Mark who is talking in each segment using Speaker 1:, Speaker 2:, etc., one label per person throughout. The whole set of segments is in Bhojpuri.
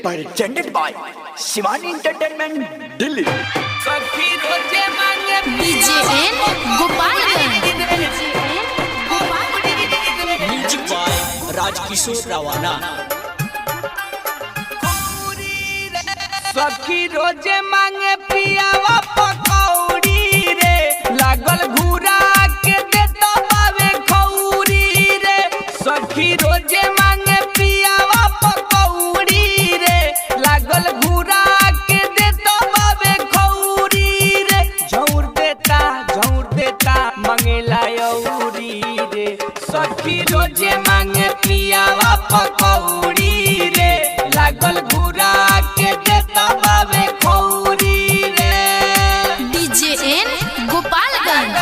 Speaker 1: presented by Shivani Entertainment Delhi।
Speaker 2: DJN Gopalganj
Speaker 3: music by Rajkishor रावाना।
Speaker 4: सखी रोजे मांगे पियावा पकौड़ी रे, लागल घूरा के देता बावे खौरी रे। सखी रोजे मांगे पियावा पकौड़ी रे, लागल घूरा के देता बावे खौरी रे। झौर देता मंगेला यौरी रे। सखी रोजे मांगे पियावा पकौड़ी रे, लागल घूरा के देता बावे खौरी रे।
Speaker 2: DJN गोपालगंज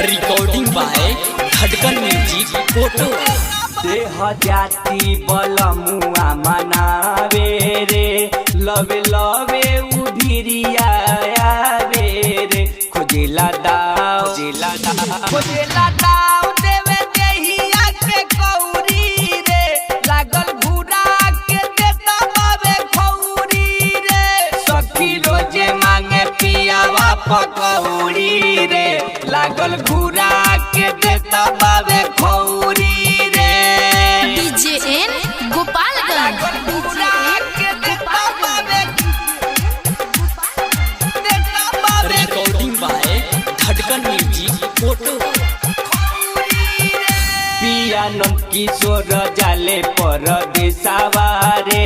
Speaker 3: रिकॉर्डिंग बाय धड़कन म्यूजिक फोटो।
Speaker 4: देह जाति बलमुआ मनावे रे, लवे लवे उधिरिया रे रे। खोजेला दाव देवे देहिया के कौरी रे, लागल घूरा के देता बावे खौरी रे। सखी रोजे मांगे पियावा पकौड़ी रे, लागल घूरा के देता बावे खौरी रे।
Speaker 2: DJN गोपालगंज
Speaker 3: रिकॉर्डिंग बाय धड़कन म्यूजिक फोटो।
Speaker 4: पिया नंद किशोर जाले परदेसावा रे,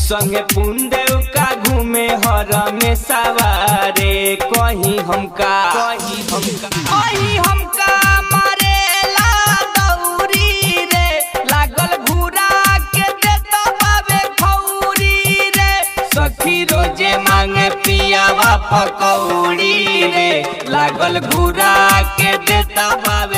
Speaker 4: संगे पुंदेव का घूमे हर में सवारे। कहीं हमका मारेला दौरी रे, लागल घूरा के देता बावे खौरी रे। सखी रोजे मांगे पियावा पकौड़ी रे, लागल घूरा के देता बावे